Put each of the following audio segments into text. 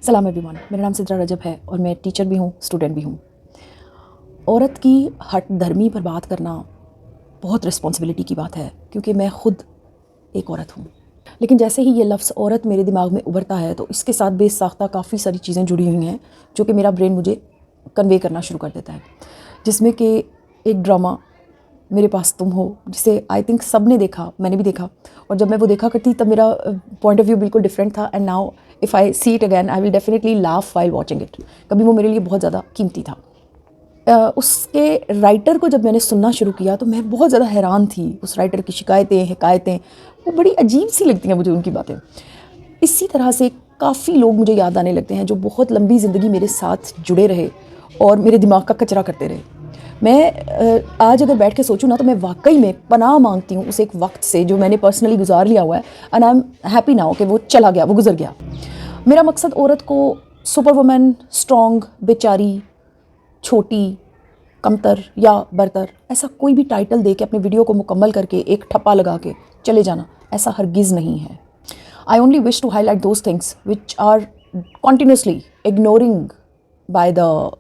सलाम एवरीवन, मेरा नाम सिद्रा रजब है और मैं टीचर भी हूँ, स्टूडेंट भी हूँ। औरत की हट धर्मी पर बात करना बहुत रिस्पॉन्सिबिलिटी की बात है, क्योंकि मैं खुद एक औरत हूँ। लेकिन जैसे ही ये लफ्ज़ औरत मेरे दिमाग में उभरता है तो इसके साथ बेसाख्ता काफ़ी सारी चीज़ें जुड़ी हुई हैं जो कि मेरा ब्रेन मुझे कन्वे करना शुरू कर देता है, जिसमें कि एक ड्रामा मेरे पास तुम हो, जिसे आई थिंक सब ने देखा, मैंने भी देखा, और जब मैं वो देखा करती तब मेरा पॉइंट ऑफ व्यू बिल्कुल डिफरेंट था। And now if I see it again I will definitely laugh while watching it. कभी वो मेरे लिए बहुत ज़्यादा कीमती था। उसके राइटर को जब मैंने सुनना शुरू किया तो मैं बहुत ज़्यादा हैरान थी। उस राइटर की शिकायतें, हिकायतें, वो बड़ी अजीब सी लगती हैं मुझे उनकी बातें। इसी तरह से काफ़ी लोग मुझे याद आने लगते हैं जो बहुत लंबी ज़िंदगी मेरे साथ जुड़े रहे और मेरे दिमाग का कचरा करते रहे। मैं आज अगर बैठ के सोचूं ना तो मैं वाकई में पनाह मांगती हूँ उस एक वक्त से जो मैंने पर्सनली गुजार लिया हुआ है। And I am happy now कि वो चला गया, वो गुजर गया। मेरा मकसद औरत को सुपर वुमन, स्ट्रॉन्ग, बेचारी, छोटी, कमतर या बरतर ऐसा कोई भी टाइटल दे के अपने वीडियो को मुकम्मल करके एक ठप्पा लगा के चले जाना, ऐसा हरगिज़ नहीं है। I only wish to highlight those things which are continuously ignoring by the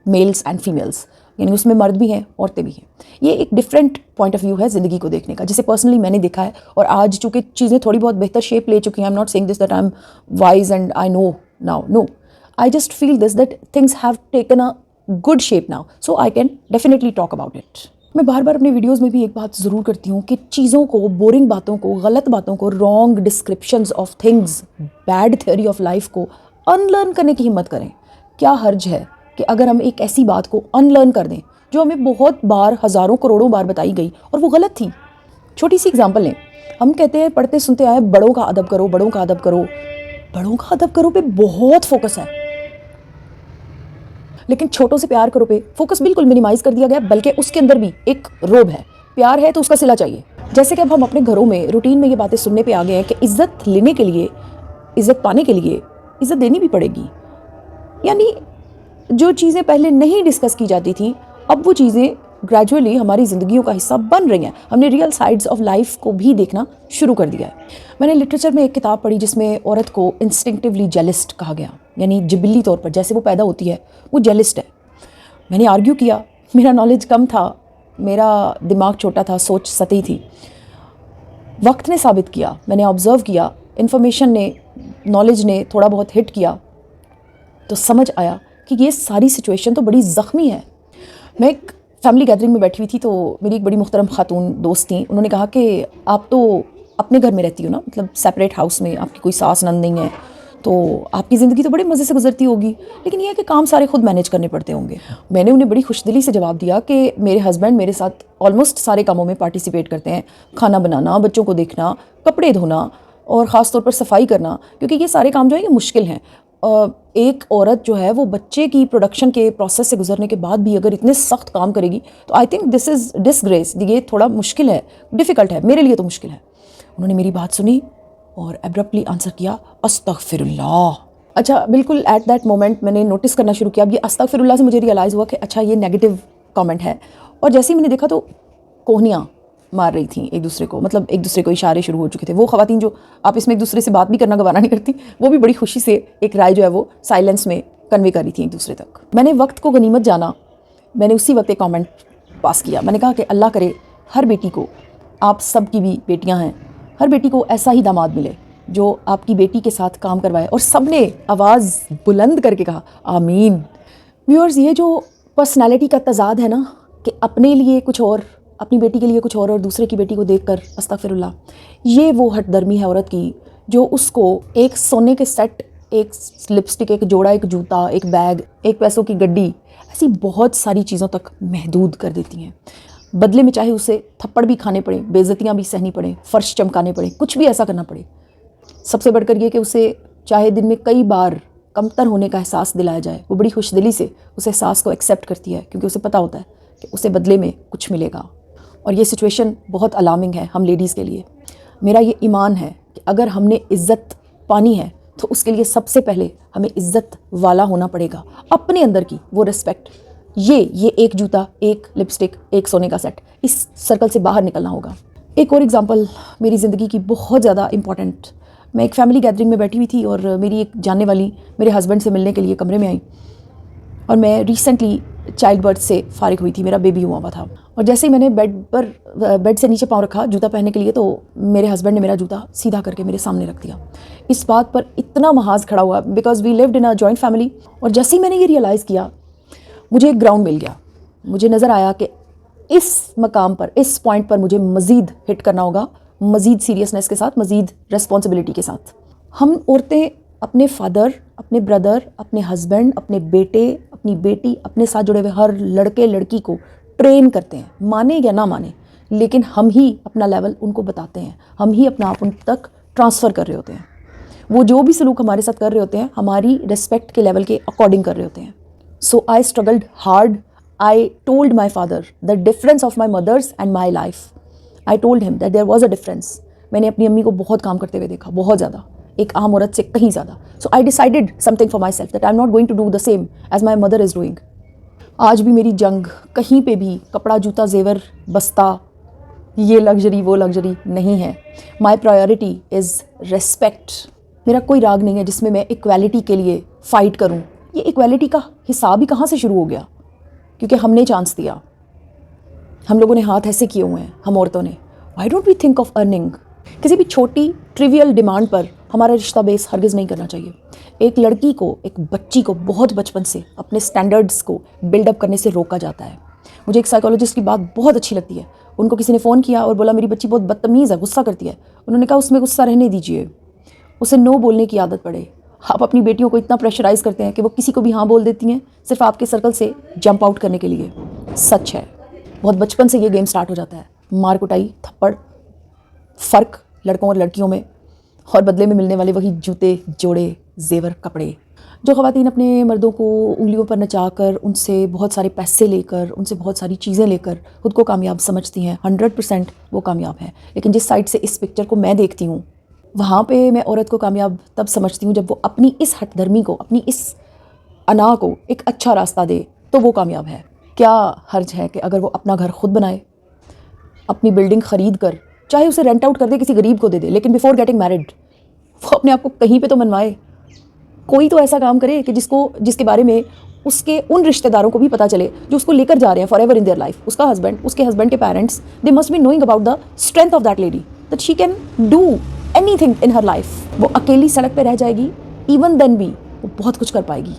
males and females, यानी उसमें मर्द भी हैं, औरतें भी हैं। ये एक डिफरेंट पॉइंट ऑफ व्यू है ज़िंदगी को देखने का, जिसे पर्सनली मैंने देखा है। और आज चूँकि चीज़ें थोड़ी बहुत बेहतर शेप ले चुकी हैं, I am not saying this that I am wise and I know now, no, I just feel this that things have taken a good shape now, so I can definitely talk about it. मैं बार बार अपने videos में भी एक बात ज़रूर करती हूँ कि चीज़ों को, बोरिंग बातों को, गलत बातों को, wrong descriptions of things, bad theory of life को अनलर्न करने की हिम्मत करें। क्या हर्ज है कि अगर हम एक ऐसी बात को अनलर्न कर दें जो हमें बहुत बार, हज़ारों करोड़ों बार बताई गई और वो गलत थी। छोटी सी एग्जांपल लें, हम कहते हैं, पढ़ते सुनते आए, बड़ों का अदब करो, बड़ों का अदब करो। बड़ों का अदब करो पे बहुत फोकस है, लेकिन छोटों से प्यार करो पे फोकस बिल्कुल मिनिमाइज कर दिया गया, बल्कि उसके अंदर भी एक रोब है। प्यार है तो उसका सिला चाहिए। जैसे कि अब हम अपने घरों में रूटीन में ये बातें सुनने पे आ गए हैं कि इज्जत लेने के लिए, इज्जत पाने के लिए इज्जत देनी भी पड़ेगी। यानी जो चीज़ें पहले नहीं डिस्कस की जाती थी, अब वो चीज़ें ग्रेजुअली हमारी ज़िंदगियों का हिस्सा बन रही हैं। हमने रियल साइड्स ऑफ लाइफ को भी देखना शुरू कर दिया है। मैंने लिटरेचर में एक किताब पढ़ी जिसमें औरत को इंस्टिंक्टिवली जेलिस्ट कहा गया, यानी जिबिल्ली तौर पर जैसे वो पैदा होती है वो जेलिस्ट है। मैंने आर्ग्यू किया, मेरा नॉलेज कम था, मेरा दिमाग छोटा था, सोच सतही थी। वक्त ने साबित किया, मैंने ऑब्ज़र्व किया, इन्फॉर्मेशन ने, नॉलेज ने थोड़ा बहुत हिट किया तो समझ आया कि ये सारी सिचुएशन तो बड़ी ज़ख्मी है। मैं एक फैमिली गैदरिंग में बैठी हुई थी तो मेरी एक बड़ी मुहतरम खातून दोस्त थी। उन्होंने कहा कि आप तो अपने घर में रहती हो ना, मतलब सेपरेट हाउस में, आपकी कोई सास नंद नहीं है, तो आपकी ज़िंदगी तो बड़े मज़े से गुजरती होगी, लेकिन ये है कि काम सारे खुद मैनेज करने पड़ते होंगे। मैंने उन्हें बड़ी खुशदिली से जवाब दिया कि मेरे हस्बैंड मेरे साथ ऑलमोस्ट सारे कामों में पार्टिसिपेट करते हैं, खाना बनाना, बच्चों को देखना, कपड़े धोना और ख़ास तौर पर सफाई करना, क्योंकि ये सारे काम जो है ये मुश्किल हैं। एक औरत जो है वो बच्चे की प्रोडक्शन के प्रोसेस से गुजरने के बाद भी अगर इतने सख्त काम करेगी तो I think this is disgrace. ये थोड़ा मुश्किल है, डिफ़िकल्ट है, मेरे लिए तो मुश्किल है। उन्होंने मेरी बात सुनी और एब्रप्टली आंसर किया, अस्तगफिरुल्लाह। अच्छा, बिल्कुल एट दैट मोमेंट मैंने नोटिस करना शुरू किया। अब ये अस्तगफिरुल्लाह से मुझे रियलाइज़ हुआ कि अच्छा ये नेगेटिव कमेंट है। और जैसे ही मैंने देखा तो कोहनियाँ मार रही थी एक दूसरे को, मतलब एक दूसरे को इशारे शुरू हो चुके थे। वो ख़वातीन जो आप इसमें एक दूसरे से बात भी करना गवारा नहीं करती, वो भी बड़ी खुशी से एक राय जो है वो साइलेंस में कन्वे कर रही थी एक दूसरे तक। मैंने वक्त को गनीमत जाना, मैंने उसी वक्त एक कमेंट पास किया। मैंने कहा कि अल्लाह करे हर बेटी को, आप सब की भी बेटियां हैं, हर बेटी को ऐसा ही दामाद मिले जो आपकी बेटी के साथ काम करवाए। और सब ने आवाज़ बुलंद करके कहा आमीन। व्यूअर्स, ये जो पर्सनैलिटी का तजाद है ना, कि अपने लिए कुछ और, अपनी बेटी के लिए कुछ और दूसरे की बेटी को देखकर अस्तगफिरुल्लाह, ये वो हठधर्मी है औरत की जो उसको एक सोने के सेट, एक लिपस्टिक, एक जोड़ा, एक जूता, एक बैग, एक पैसों की गड्डी, ऐसी बहुत सारी चीज़ों तक महदूद कर देती हैं। बदले में चाहे उसे थप्पड़ भी खाने पड़े, बेइज्जतियाँ भी सहनी पड़े, फ़र्श चमकाने पड़े, कुछ भी ऐसा करना पड़े। सबसे बढ़कर ये कि उसे चाहे दिन में कई बार कमतर होने का एहसास दिलाया जाए, वो बड़ी खुशदिली से उस एहसास को एक्सेप्ट करती है, क्योंकि उसे पता होता है कि उसे बदले में कुछ मिलेगा। और ये सिचुएशन बहुत अलार्मिंग है हम लेडीज़ के लिए। मेरा ये ईमान है कि अगर हमने इज़्ज़त पानी है तो उसके लिए सबसे पहले हमें इज़्ज़त वाला होना पड़ेगा, अपने अंदर की वो रिस्पेक्ट। ये एक जूता, एक लिपस्टिक, एक सोने का सेट, इस सर्कल से बाहर निकलना होगा। एक और एग्जांपल मेरी ज़िंदगी की बहुत ज़्यादा इम्पॉर्टेंट मैं एक फैमिली गैदरिंग में बैठी हुई थी और मेरी एक जानने वाली मेरे हस्बैंड से मिलने के लिए कमरे में आई और मैं रिसेंटली चाइल्ड बर्थ से फारिग हुई थी, मेरा बेबी हुआ था। और जैसे ही मैंने बेड से नीचे पाँव रखा जूता पहनने के लिए, तो मेरे हस्बैंड ने मेरा जूता सीधा करके मेरे सामने रख दिया। इस बात पर इतना महाज खड़ा हुआ because we lived in a joint family. और जैसे ही मैंने ये रियलाइज़ किया, मुझे एक ग्राउंड मिल गया। मुझे नज़र आया कि इस मकाम पर, इस पॉइंट पर मुझे मज़ीद हिट करना होगा, मज़ीद सीरियसनेस के साथ, मज़ीद रिस्पॉन्सिबिलिटी के साथ। हम औरतें अपने फादर, अपने ब्रदर, अपने हस्बैंड, अपने बेटे, अपनी बेटी, अपने साथ जुड़े हुए हर लड़के लड़की को ट्रेन करते हैं, माने या ना माने, लेकिन हम ही अपना लेवल उनको बताते हैं, हम ही अपना आप उन तक ट्रांसफ़र कर रहे होते हैं। वो जो भी सलूक हमारे साथ कर रहे होते हैं, हमारी रिस्पेक्ट के लेवल के अकॉर्डिंग कर रहे होते हैं। So I struggled hard. I told my father the difference of my mother's and my life. I told him that there was a difference. मैंने अपनी अम्मी को बहुत काम करते हुए देखा, बहुत ज़्यादा, एक आम औरत से कहीं ज़्यादा। So I decided something for myself that I'm not going to do the same as my mother is doing. आज भी मेरी जंग कहीं पे भी कपड़ा, जूता, जेवर, बस्ता, ये लग्जरी वो लग्जरी नहीं है। My priority is respect. मेरा कोई राग नहीं है जिसमें मैं इक्वालिटी के लिए फ़ाइट करूँ। ये इक्वालिटी का हिसाब ही कहाँ से शुरू हो गया? क्योंकि हमने चांस दिया, हम लोगों ने हाथ ऐसे किए हुए हैं, हम औरतों ने। Why don't we think of earning? किसी भी छोटी ट्रिवियल डिमांड पर हमारा रिश्ता बेस हरगिज़ नहीं करना चाहिए। एक लड़की को, एक बच्ची को बहुत बचपन से अपने स्टैंडर्ड्स को बिल्डअप करने से रोका जाता है। मुझे एक साइकोलॉजिस्ट की बात बहुत अच्छी लगती है। उनको किसी ने फ़ोन किया और बोला मेरी बच्ची बहुत बदतमीज़ है, गुस्सा करती है। उन्होंने कहा उसमें गुस्सा रहने दीजिए, उसे नो बोलने की आदत पड़े। आप अपनी बेटियों को इतना प्रेशराइज़ करते हैं कि वो किसी को भी हाँ बोल देती हैं सिर्फ आपके सर्कल से जंप आउट करने के लिए। सच है, बहुत बचपन से ये गेम स्टार्ट हो जाता है। मार कुटाई, थप्पड़, फ़र्क लड़कों और लड़कियों में, और बदले में मिलने वाले वही जूते, जोड़े, जेवर, कपड़े। जो ख़वातीन अपने मर्दों को उंगलियों पर नचाकर, उनसे बहुत सारे पैसे लेकर, उनसे बहुत सारी चीज़ें लेकर खुद को कामयाब समझती हैं, 100% वो कामयाब हैं। लेकिन जिस साइड से इस पिक्चर को मैं देखती हूँ, वहाँ पे मैं औरत को कामयाब तब समझती हूँ जब वो अपनी इस हठधर्मी को, अपनी इस अना को एक अच्छा रास्ता दे, तो वो कामयाब है। क्या हर्ज है कि अगर वो अपना घर खुद बनाए, अपनी बिल्डिंग ख़रीद कर, चाहे उसे रेंट आउट कर दे, किसी गरीब को दे दे, लेकिन बिफोर गेटिंग मैरिड वो अपने आप को कहीं पे तो मनवाए। कोई तो ऐसा काम करे कि जिसके बारे में उसके उन रिश्तेदारों को भी पता चले जो उसको लेकर जा रहे हैं for ever in their life. उसका हस्बैंड, उसके हस्बैंड के parents, they must be knowing about the strength of that lady, that she can do anything in her life. वो अकेली सड़क पे रह जाएगी, इवन देन भी वो बहुत कुछ कर पाएगी।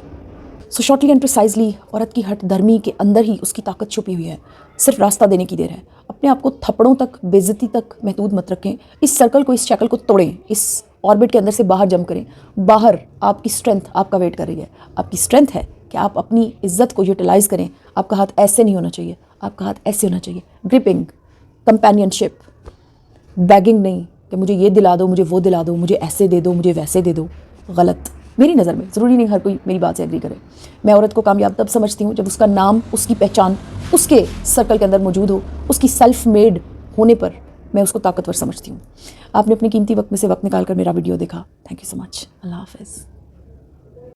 सो शॉर्टली एंड प्रिसाइजली, औरत की हठधर्मी के अंदर ही उसकी ताकत छुपी हुई है, सिर्फ रास्ता देने की देर है। अपने आप को थप्पड़ों तक, बेइज्जती तक महदूद मत रखें। इस सर्कल को, इस शक्ल को तोड़ें, इस ऑर्बिट के अंदर से बाहर जंप करें। बाहर आपकी स्ट्रेंथ आपका वेट कर रही है। आपकी स्ट्रेंथ है कि आप अपनी इज्जत को यूटिलाइज़ करें। आपका हाथ ऐसे नहीं होना चाहिए, आपका हाथ ऐसे होना चाहिए। ग्रिपिंग, कंपेनियनशिप, बैगिंग नहीं कि मुझे ये दिला दो, मुझे वो दिला दो, मुझे ऐसे दे दो, मुझे वैसे दे दो। गलत, मेरी नज़र में। ज़रूरी नहीं हर कोई मेरी बात से एग्री करे। मैं औरत को कामयाब तब समझती हूँ जब उसका नाम, उसकी पहचान उसके सर्कल के अंदर मौजूद हो। उसकी सेल्फ मेड होने पर मैं उसको ताकतवर समझती हूँ। आपने अपने कीमती वक्त में से वक्त निकाल कर मेरा वीडियो देखा, थैंक यू सो मच। अल्लाह हाफ़िज़।